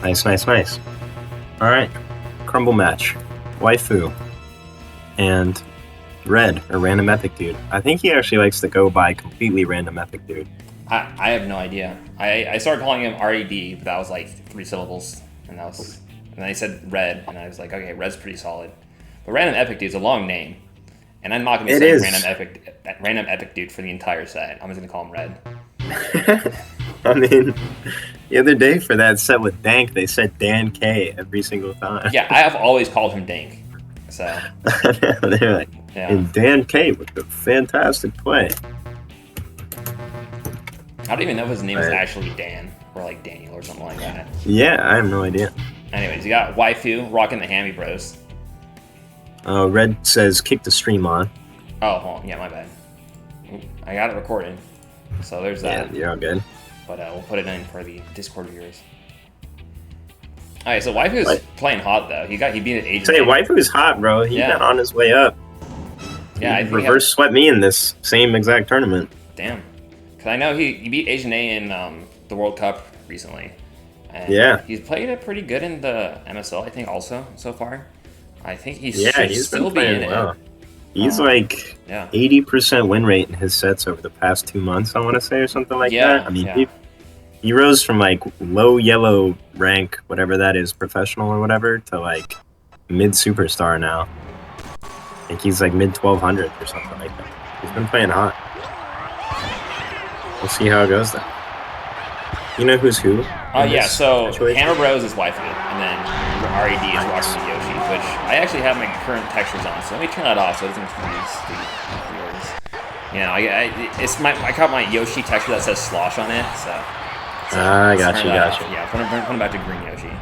Nice, nice, nice. All right. Crumble match. Waifu and Red, or Randomepicdude. I think he actually likes to go by completely Randomepicdude. I have no idea. I started calling him RED, but that was like 3 syllables, and then I said Red, and I was like, okay, Red's pretty solid. But Randomepicdude is a long name, and I'm not gonna be saying Randomepicdude for the entire set. I'm just gonna call him Red. I mean, the other day for that set with Dank, they said Dan K every single time. Yeah, I have always called him Dank. So they're like, yeah. And Dan K with the fantastic play. I don't even know if his name is actually Dan or like Daniel or something like that. Yeah, I have no idea. Anyways, you got Waifu rocking the Hammy Bros. Red says kick the stream on. Oh, hold on. Yeah, my bad. I got it recorded, so there's that. Yeah, you're all good. But we'll put it in for the Discord viewers. All right, so Waifu's playing hot though. He beat an agent. Say, Waifu's hot, bro. He's been on his way up. Yeah, he reverse swept me in this same exact tournament. Damn. Because I know he beat Asian A in the World Cup recently. And yeah. He's played it pretty good in the MSL, I think, also so far. I think he's still be in well. it. He's like 80% win rate in his sets over the past 2 months, I want to say, or something like that. I mean, he rose from like low yellow rank, whatever that is, professional or whatever, to like mid superstar now. I think he's like mid 1200 or something like that. He's been playing hot. We'll see how it goes though. You know who's who? So Hammer Bros is Waifu, and then RED is watching Yoshi, which I actually have my current textures on, so let me turn that off so it doesn't confuse the viewers. You know, I caught my Yoshi texture that says slosh on it, so gotcha. Yeah, put him back to green Yoshi.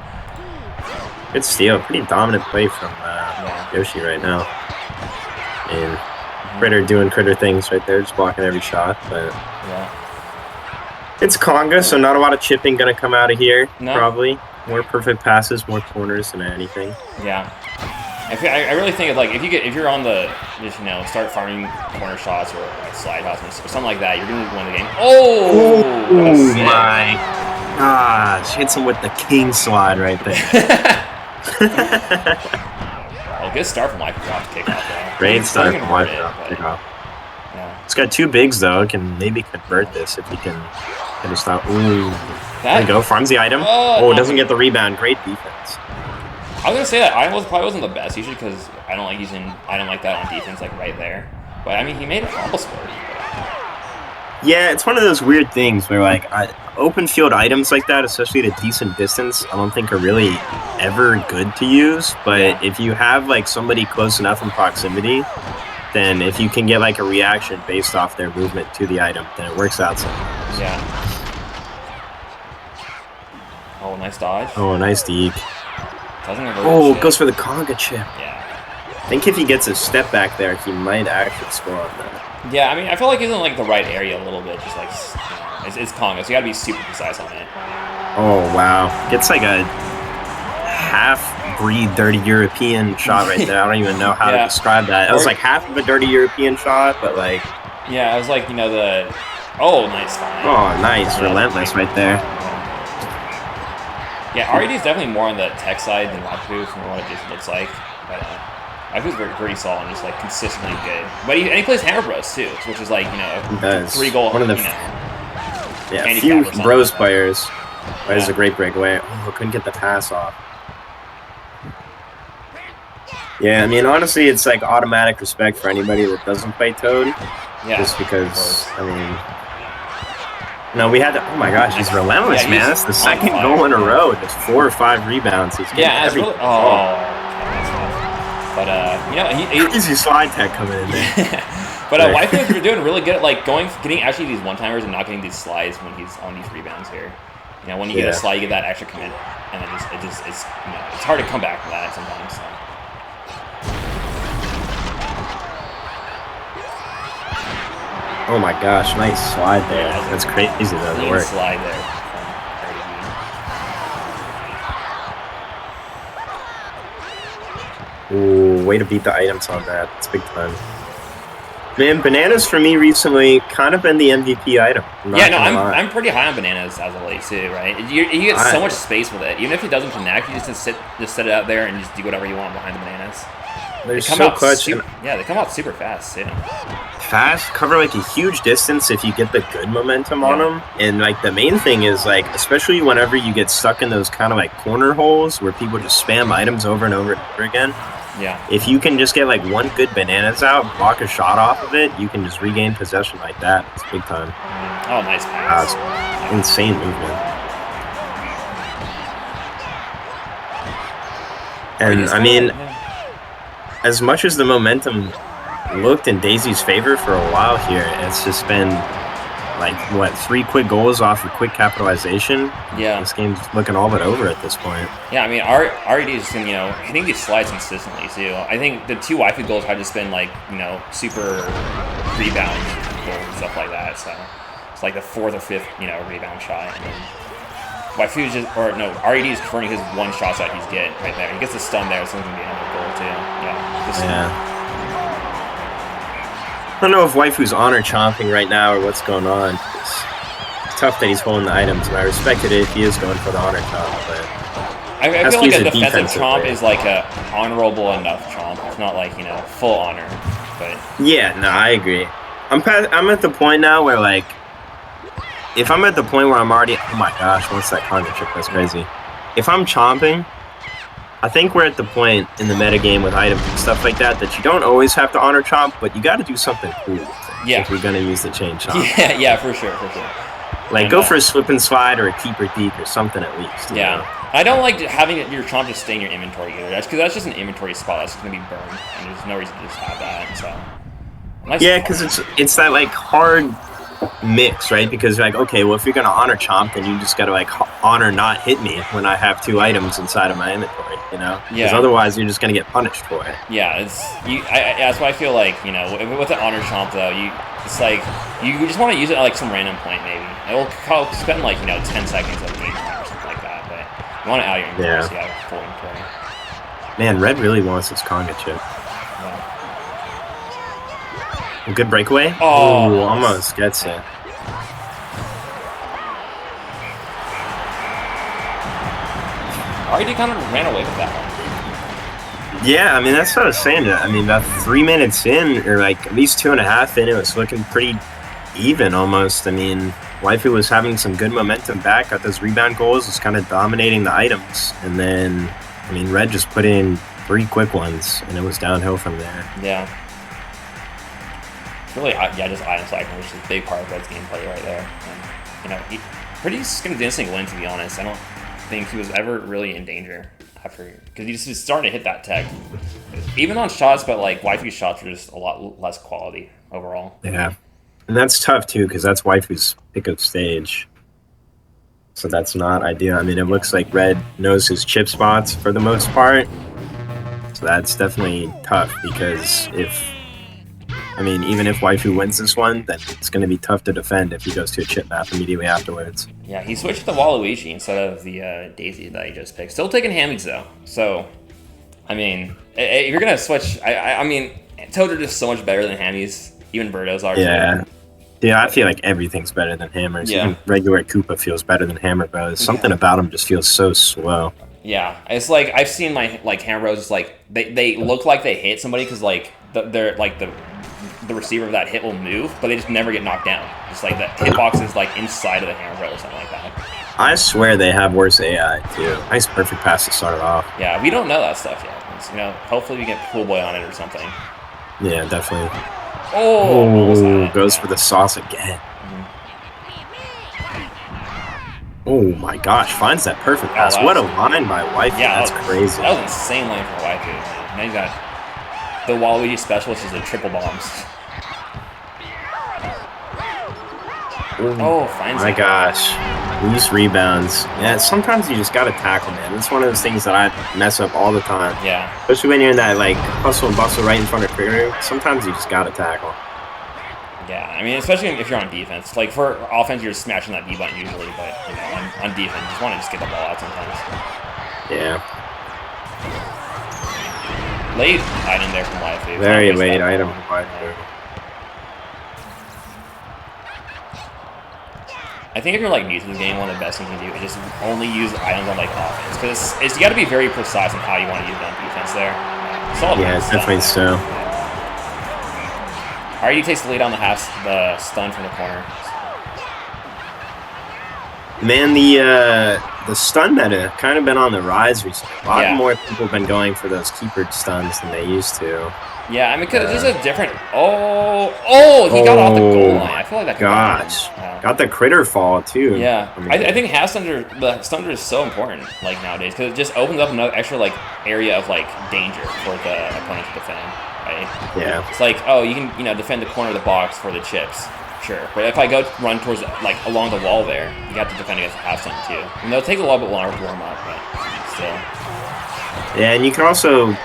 Good steal, pretty dominant play from Yoshi right now. And Critter doing Critter things right there, just blocking every shot, but it's Conga, so not a lot of chipping gonna come out of here. No. Probably more perfect passes, more corners than anything. Yeah, I really think like if you're on the start farming corner shots or like slide shots or something like that, you're gonna win the game. Oh my gosh! Hits him with the king slide right there. Good start from Wifefu off the kickoff though. Great start from Wifefu off the kickoff. Yeah. It's got 2 bigs though. It can maybe convert this if he can get a stop. Ooh. There you go. Farms the item. It doesn't get the rebound. Great defense. I was gonna say that item probably wasn't the best usually because I don't like using item like that on defense like right there. But I mean, he made it almost work. Yeah, it's one of those weird things where like open field items like that, especially at a decent distance, I don't think are really ever good to use. But if you have like somebody close enough in proximity, then if you can get like a reaction based off their movement to the item, then it works out sometimes. Yeah. Oh, nice dodge. Oh, nice deke. Goes for the Conga chip. Yeah. I think if he gets a step back there, he might actually score on that. Yeah, I mean, I feel like he's in like the right area a little bit, just like it's Conga, so you gotta be super precise on it. Oh wow, gets like a half-breed dirty European shot right there. I don't even know how to describe that. It was like half of a dirty European shot, but like it was like the nice find. Oh, nice, relentless right there. Yeah, RED is definitely more on the tech side than Waifu from what it just looks like, but Waifu's very solid and just like consistently good. But he plays Hammer Bros too, which is like 3 goal. One of the few Bros players. That is a great breakaway. Oh, couldn't get the pass off. Yeah, I mean honestly, it's like automatic respect for anybody that doesn't play Toad. Yeah. Just because we had to. Oh my gosh, he's relentless, man. That's the second goal in a row. Just 4 or 5 rebounds. He's getting everything. But easy slide tech coming in there. But Wifefu is doing really good at like getting actually these one-timers and not getting these slides when he's on these rebounds here. When you get a slide, you get that extra commit, and then it's hard to come back from that sometimes. So. Oh my gosh, nice slide there. That's crazy though. The work. Slide there. Ooh, way to beat the items on that. It's big time. Man, bananas for me recently kind of been the MVP item. Yeah, no, I'm pretty high on bananas as of late too, right? You get so much space with it. Even if it doesn't connect, you just set it out there and just do whatever you want behind the bananas. They're so clutch. Yeah, they come out super fast too. Fast, cover like a huge distance if you get the good momentum on them. And like the main thing is like, especially whenever you get stuck in those kind of like corner holes where people just spam items over and over and over again. Yeah. If you can just get like one good bananas out, block a shot off of it, you can just regain possession like that. It's big time. Oh, nice pass. Insane movement. And I mean, as much as the momentum looked in Daisy's favor for a while here, it's just been like, what, 3 quick goals off of quick capitalization? Yeah. This game's looking all but over at this point. Yeah, I mean, RED is, hitting these slides consistently, too. I think the 2 Wifefu goals have just been, like, super rebound goals and stuff like that, so it's like the 4th or 5th, rebound shot, and then Wifefu is RED is converting his 1 shot that he's getting right there. He gets a stun there, so it's going to be another goal, too. Yeah. I don't know if Waifu's honor chomping right now or what's going on. It's tough that he's holding the items, and I respect it if he is going for the honor chomp, but I feel like a defensive chomp is like a honorable enough chomp. It's not like, full honor. But yeah, no, I agree. I'm at the point now where like, if I'm at the point where I'm already, oh my gosh, what's that conga trick? That's crazy. If I'm chomping, I think we're at the point in the metagame with items and stuff like that you don't always have to honor chomp, but you got to do something cool if you're going to use the chain chomp. Yeah, for sure. Like, go for a slip and slide or a keeper deke or something at least. Yeah. I don't like having your chomp just stay in your inventory either. Because that's just an inventory spot that's going to be burned, and there's no reason to just have that. So, yeah, because it's that, like, hard mix, right? Because like, okay, well, if you're gonna honor chomp, then you just gotta like honor not hit me when I have 2 items inside of my inventory, because otherwise you're just gonna get punished for it. Yeah, that's why I feel like, with the honor chomp though, it's like you just want to use it at like some random point maybe. It'll spend like 10 seconds of game time or something like that, but you want it out of your inventory, so you have full inventory. Man, Red really wants his conga chip. A good breakaway? Oh, almost gets it. RED kind of ran away with that one. Yeah, I mean, that's what I was saying. I mean, about 3 minutes in, or like at least 2.5 in, it was looking pretty even almost. I mean, Wifefu was having some good momentum back, got those rebound goals, was kind of dominating the items. And then, I mean, Red just put in 3 quick ones, and it was downhill from there. Yeah. Really, just item cycling, which is a big part of Red's gameplay right there. And, pretty convincing win, to be honest. I don't think he was ever really in danger after, because he just was starting to hit that tech. Even on shots, but like Waifu's shots were just a lot less quality overall. Yeah, and that's tough too, because that's Waifu's pickup stage. So that's not ideal. I mean, it looks like Red knows his chip spots for the most part. So that's definitely tough, because even if Waifu wins this one, then it's going to be tough to defend if he goes to a chip map immediately afterwards. Yeah, he switched to the Waluigi instead of the Daisy that he just picked. Still taking Hammies, though. So, I mean, if you're going to switch, I mean, Toads are just so much better than Hammies. Even Birdos are. Yeah. Yeah, I feel like everything's better than Hammers. Yeah. Even regular Koopa feels better than Hammer Bros. Something about him just feels so slow. Yeah, it's like I've seen my Hammer Bros. Like they look like they hit somebody because like they're like the receiver of that hit will move, but they just never get knocked down. Just like that hitbox is like inside of the Hammer Bros. Or something like that. I swear they have worse AI too. Nice perfect pass to start it off. Yeah, we don't know that stuff yet. It's, hopefully we get Pool Boy on it or something. Yeah, definitely. Oh, goes for the sauce again. Oh my gosh, finds that perfect pass. What a line by Wifefu. Yeah, that's crazy. That was an insane line for Wifefu. Now you got the Waluigi special, which is the triple bombs. Oh, finds my gosh. These rebounds. Yeah, sometimes you just gotta tackle, man. It's one of those things that I mess up all the time. Yeah. Especially when you're in that like hustle and bustle right in front of Krieger. Sometimes you just gotta tackle. Yeah, I mean, especially if you're on defense. Like for offense, you're smashing that B button usually, but on defense, you just want to just get the ball out sometimes. Yeah. Late item there from Wifefu. Very late item from Wifefu. I think if you're like new to the game, one of the best things you can do is just only use items on like offense, because you got to be very precise on how you want to use it on defense there. Yeah, it's definitely so. RD takes the lead on the stun from the corner. Man, the stun meta kind of been on the rise recently. A lot more people have been going for those keeper stuns than they used to. Yeah, I mean, because it's just a different. Oh, he got off the goal line. I feel like that. Gosh, got the critter fall too. Yeah, I think the stunner is so important like nowadays, because it just opens up another extra like area of like danger for the opponent to defend. Right? Yeah. It's like, oh, you can defend the corner of the box for the chips. Sure, but if I go run towards like along the wall there, you have to defend against the half stun too. And it'll take a little bit longer to warm up, but still. Yeah, and you can also,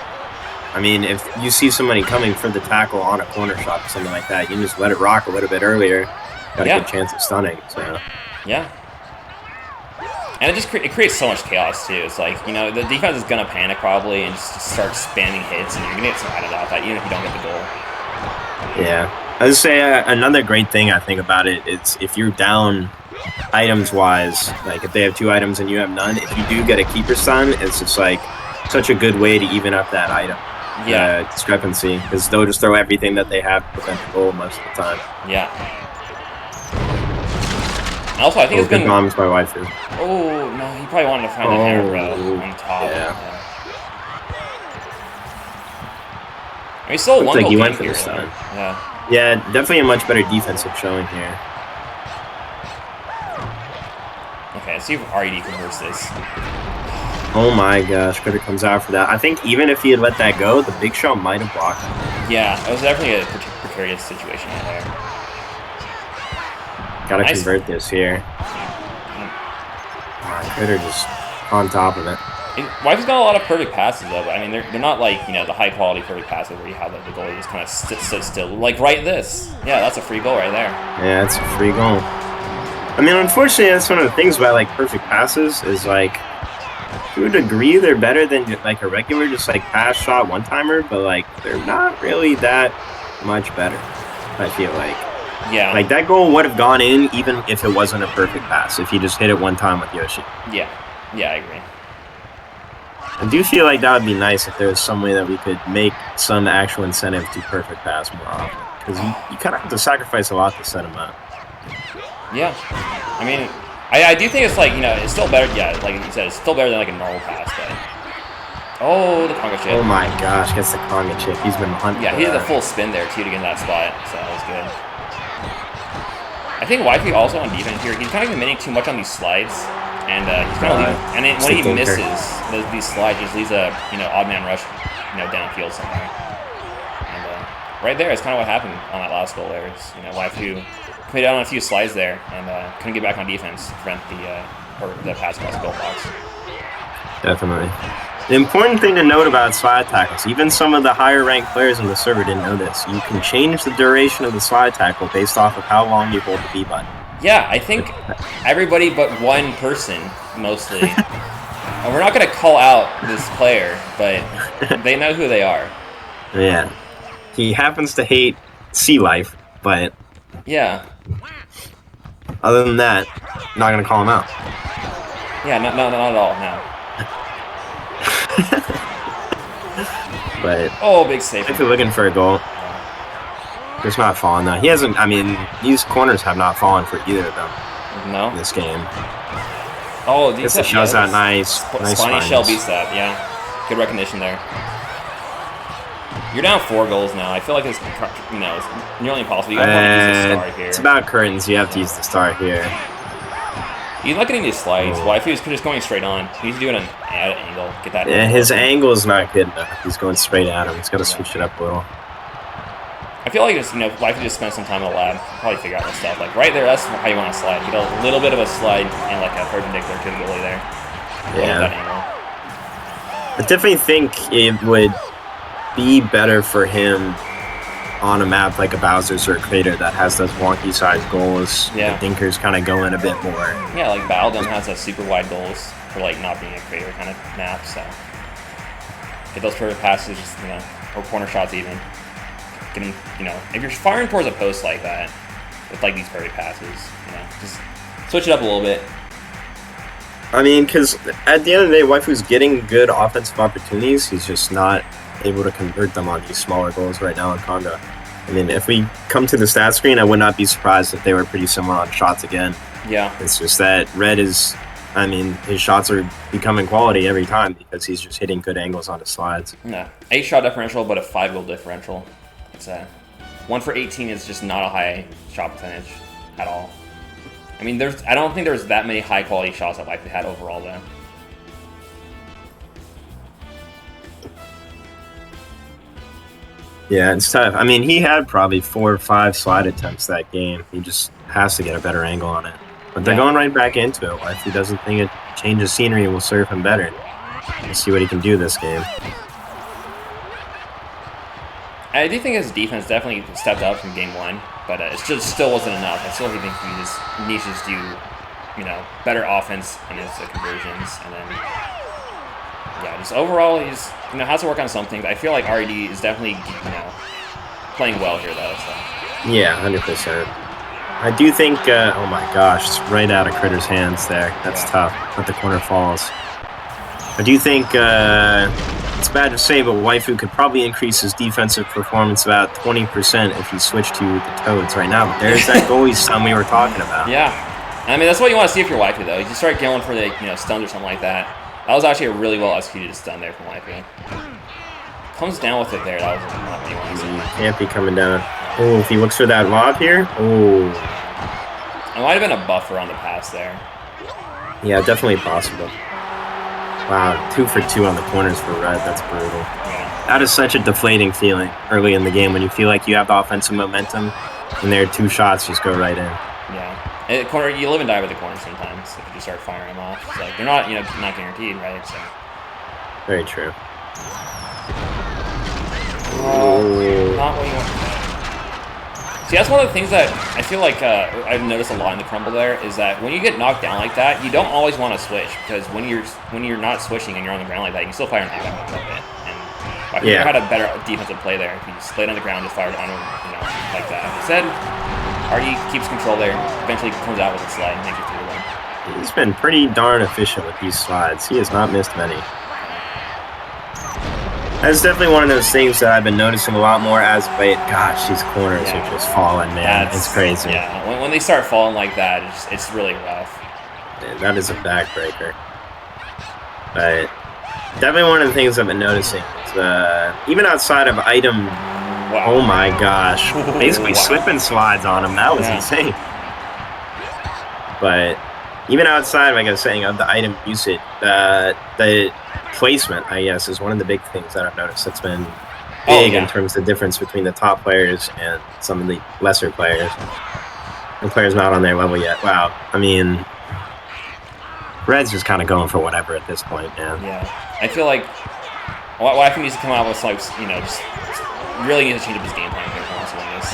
I mean, if you see somebody coming for the tackle on a corner shot or something like that, you can just let it rock a little bit earlier. Got a good chance of stunning. So. Yeah. And it creates so much chaos too. It's like, the defense is gonna panic probably and just start spamming hits, and you're gonna get some out of that even if you don't get the goal. Yeah. I would say another great thing I think about it is if you're down items-wise, like if they have 2 items and you have none, if you do get a keeper stun, it's just like such a good way to even up that item discrepancy, because they'll just throw everything that they have to prevent the goal most of the time. Yeah. Also, I think it's been bombs by Wifefu. Oh no, he probably wanted to find the hammer on top. Yeah. I mean, still one goal he went for here, the stun. Yeah. Yeah, definitely a much better defensive showing here. Okay, let's see if RED converts this. Oh my gosh, Critter comes out for that. I think even if he had let that go, the big shot might have blocked him. Yeah, it was definitely a precarious situation right there. Gotta convert this here. Critter just on top of it. Wife's got a lot of perfect passes though, but I mean they're not like the high quality perfect passes where you have like the goalie just kind of sit still. Like this. Yeah, that's a free goal right there. Yeah, it's a free goal. I mean, unfortunately, that's one of the things about like perfect passes is like to a degree they're better than like a regular just like pass shot one timer, but like they're not really that much better. I feel like. Yeah. Like that goal would have gone in even if it wasn't a perfect pass. If he just hit it one time with Yoshi. Yeah. Yeah, I agree. I do feel like that would be nice if there was some way that we could make some actual incentive to perfect pass more often. Because you kind of have to sacrifice a lot to set them up. Yeah. I mean, I do think it's like, it's still better. Yeah, like you said, it's still better than like a normal pass. But oh, the conga chip. Oh my gosh, gets the conga chip. He's been hunting. Yeah, he did a full spin there too to get in that spot. So that was good. I think Wifefu also on defense here, he's kind of committing too much on these slides. And he's kind of leaving, and when he misses these slides, he just leaves a odd man rush, downfield somewhere. And right there is kind of what happened on that last goal. There is Wifefu committed on a few slides there and couldn't get back on defense to prevent the pass across the goal box. Definitely. The important thing to note about slide tackles, even some of the higher ranked players in the server didn't know this. You can change the duration of the slide tackle based off of how long you hold the B button. Yeah, I think everybody but one person, mostly. And we're not going to call out this player, but they know who they are. Yeah. He happens to hate sea life, but... Yeah. Other than that, not going to call him out. Yeah, not at all, no. But... Oh, big save. If you're looking for a goal... It's not falling though. He hasn't. I mean, these corners have not fallen for either of them. No. In this game. Oh, this shows that nice. Spiny shell beats that. Yeah, good recognition there. You're down 4 goals now. I feel like it's nearly impossible. You gotta want to use the star here. It's about curtains. You have to use the star here. He's not getting these slides. Wifefu is just going straight on. He's doing an angle. Get that. Yeah, his angle is not good enough. He's going straight at him. He's got to switch it up a little. I feel like Wifefu just spend some time in the lab, probably figure out this stuff. Like right there, that's how you want to slide. Get a little bit of a slide and like a perpendicular to the goalie there. Yeah. That angle. I definitely think it would be better for him on a map like a Bowser's or a Crater that has those wonky sized goals. Yeah. The Dinkers kind of go in a bit more. Yeah, like Baldum has a super wide goals for like not being a Crater kind of map. So get those perfect passes, or corner shots even. Get him, if you're firing towards a post like that, with like these perfect passes, just Switch it up a little bit. I mean, because at the end of the day, Waifu's getting good offensive opportunities. He's just not able to convert them on these smaller goals right now in Conga. I mean, if we come to the stat screen, I would not be surprised if they were pretty similar on shots again. Yeah. It's just that Red is, I mean, his shots are becoming quality every time because he's just hitting good angles on his slides. Yeah. 8 shot differential, but a 5 goal differential. It's a 1 for 18 is just not a high shot percentage at all. I mean, I don't think there's that many high quality shots that Wifefu had overall though. Yeah, it's tough. I mean, he had probably 4 or 5 slide attempts that game. He just has to get a better angle on it. But they're going right back into it. Wifefu doesn't think a change of scenery will serve him better. Let's see what he can do this game. I do think his defense definitely stepped up from game 1, but it just still wasn't enough. I still think he just needs to do, you know, better offense in his conversions, and then yeah, just overall he's has to work on some things. I feel like RED is definitely playing well here though. So. Yeah, 100%. I do think. Oh my gosh, it's right out of Critter's hands there. That's tough. But the corner falls. I do think it's bad to say, but Waifu could probably increase his defensive performance about 20% if he switched to the Toads right now. But there's that goalie stun we were talking about. Yeah, I mean that's what you want to see if you're Waifu though. You start going for the stuns or something like that. That was actually a really well executed stun there from Wifefu. Comes down with it there. That was not what you want to see. Can't be coming down. Oh, if he looks for that lob here. Oh. It might have been a buffer on the pass there. Yeah, definitely possible. Wow, 2 for 2 on the corners for Red. That's brutal. Yeah. That is such a deflating feeling early in the game when you feel like you have the offensive momentum and there are 2 shots just go right in. Yeah. Corner, you live and die with the corners sometimes if you just start firing them off. It's like they're not, not guaranteed, right? So. Very true. Not what you want. See, that's one of the things that I feel like I've noticed a lot in the crumble there is that when you get knocked down like that, you don't always want to switch because when you're not switching and you're on the ground like that, you can still fire an knockdown a little bit. And I think I had a better defensive play there. If you just laid on the ground, just fired on him, like that. Instead, Artie keeps control there. Eventually comes out with a slide and makes it 3-1. He's been pretty darn efficient with these slides. He has not missed many. That's definitely one of those things that I've been noticing a lot more as of late. Gosh, these corners are just falling, man. It's crazy. Yeah, when they start falling like that, it's really rough. Man, that is a backbreaker. But definitely one of the things I've been noticing is even outside of item. Wow. Oh my gosh! Basically slipping slides on him. That was insane. But even outside, like I was saying, of the item usage, the placement, I guess, is one of the big things that I've noticed that's been big in terms of the difference between the top players and some of the lesser players. And players not on their level yet. Wow. I mean, Red's just kind of going for whatever at this point, man. Yeah. I feel like Wifefu needs to come out with, like, just really needs to change up his game plan if he wants to win this.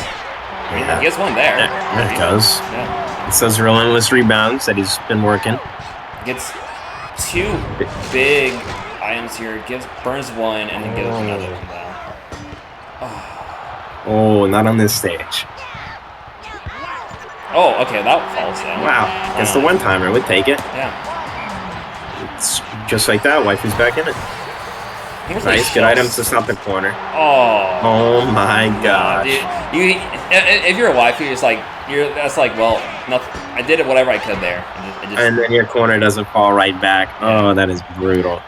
I mean, he gets one there. There it goes. Yeah. It's those relentless rebounds that he's been working. Gets 2 big items here. Burns 1 and then gives another one down. Oh, not on this stage. Oh, okay, that falls down. Wow, it's the one-timer. We'd take it. Yeah. It's just like that. Wife's back in it. Nice, good items to stop the corner. Oh my gosh. Dude, if you're a Wifefu, it's like that's like, well, nothing. I did it whatever I could there. And then your corner doesn't fall right back. Oh, that is brutal.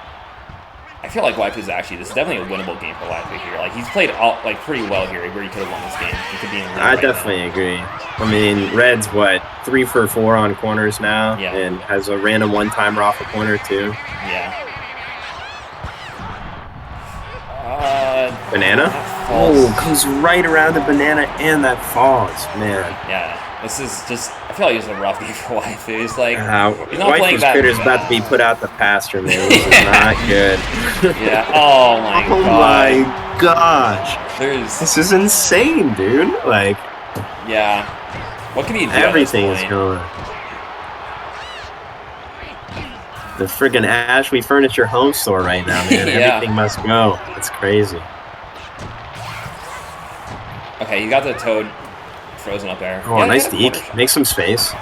I feel like Wifefu's this is definitely a winnable game for Wifefu here. Like he's played pretty well here, where he could have won this game. He could be in the I definitely agree. I mean, Red's 3 for 4 on corners now, and has a random one-timer off a corner too. Yeah. Banana? Oh, goes right around the banana and that falls, man. Yeah, this is just. I feel like it's a rough game for Wifefu. It's like he's not playing that. Critter's about to be put out the pasture, man. This is not good. Yeah. Oh my god. Oh my gosh. This is insane, dude. Like. Yeah. What can he do? Everything is going. The friggin' Ashley Furniture Home Store right now, man. Everything must go. It's crazy. Okay, you got the Toad frozen up there. Oh, nice deke. Make some space.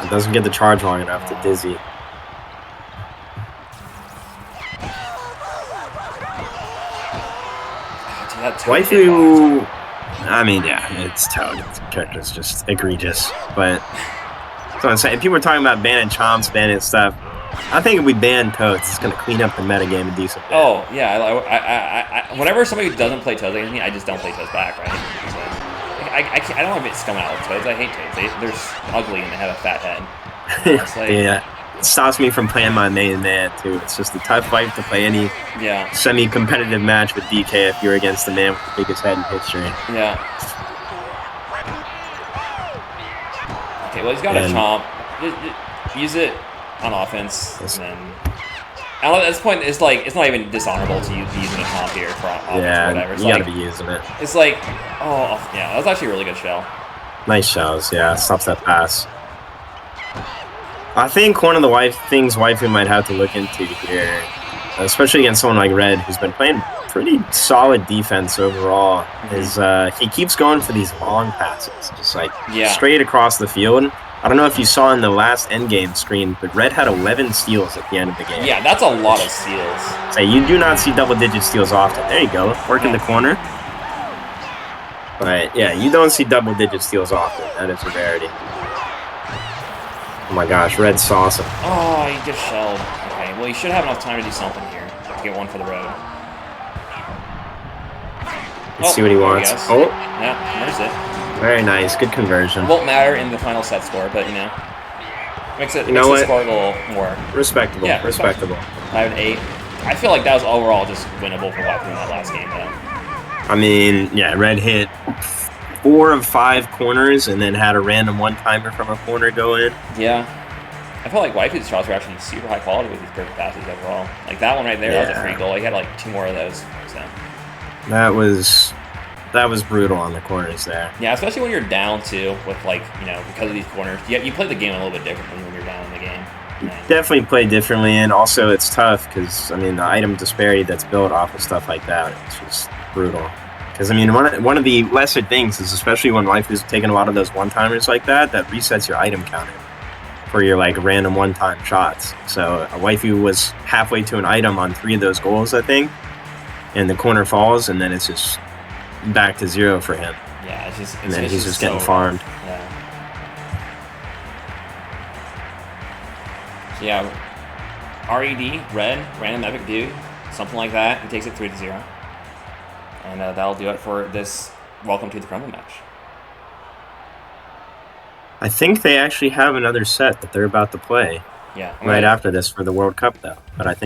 It doesn't get the charge long enough to Dizzy. Waifu, I mean, yeah, it's Toad. The character's just egregious. But so I'm saying, people are talking about banning chomps, banning stuff. I think if we ban Toads, it's going to clean up the metagame a decent bit. Oh, yeah. I whenever somebody doesing play Toads against me, I just don't play Toads back, right? So, I don't want to get scum out with Toads. I hate Toads. They're ugly and they have a fat head. Like, yeah. It stops me from playing my main man, too. It's just a tough fight to play any semi-competitive match with DK if you're against the man with the biggest head in history. Yeah. Okay, well, he's got a chomp. Use it on offense. And then, at this point, it's like, it's not even dishonorable to use using a chomp here for offense or whatever. It's you gotta be using it. It's like, oh, yeah, that was actually a really good shell. Nice shells, yeah. Stops that pass. I think one of the things Waifu might have to look into here, especially against someone like Red, who's been playing pretty solid defense overall, is he keeps going for these long passes, just like straight across the field. I don't know if you saw in the last endgame screen, but Red had 11 steals at the end of the game. Yeah, that's a lot of steals. So you do not see double-digit steals often. There you go, work in the corner. But yeah, you don't see double-digit steals often. That is a rarity. Oh my gosh, Red's awesome. Oh, he just shelled. Okay, well, he should have enough time to do something here. Get one for the road. Let's see what he wants. Oh. Yeah, there's it. Very nice. Good conversion. It won't matter in the final set score, but, you know, makes the score a little more. Respectable. Yeah, respectable. 5-8. I feel like that was overall just winnable for Wifefu in that last game, though. I mean, yeah, Red hit 4 of 5 corners and then had a random one-timer from a corner go in. Yeah. I felt like Waifu's shots were actually super high quality with his perfect passes overall. Like that one right there, that was a free goal. He had like 2 more of those. So that was brutal on the corners there. Yeah, especially when you're down too, with like, you know, because of these corners. Yeah, you play the game a little bit differently when you're down in the game. Definitely play differently, and also it's tough because, I mean, the item disparity that's built off of stuff like that, it's just brutal. Because, I mean, one of the lesser things is, especially when Waifu's taking a lot of those one-timers like that resets your item counter for your, like, random one-time shots. So a Waifu was halfway to an item on 3 of those goals, I think, and the corner falls, and then it's just back to 0 for him. Yeah, it's just... And then he's just getting farmed. Yeah. So, yeah, RED, Red, Randomepicdude, something like that. He takes it 3-0. And that'll do it for this Welcome to the Crumble match. I think they actually have another set that they're about to play. Yeah. Right after this for the World Cup, though. But I think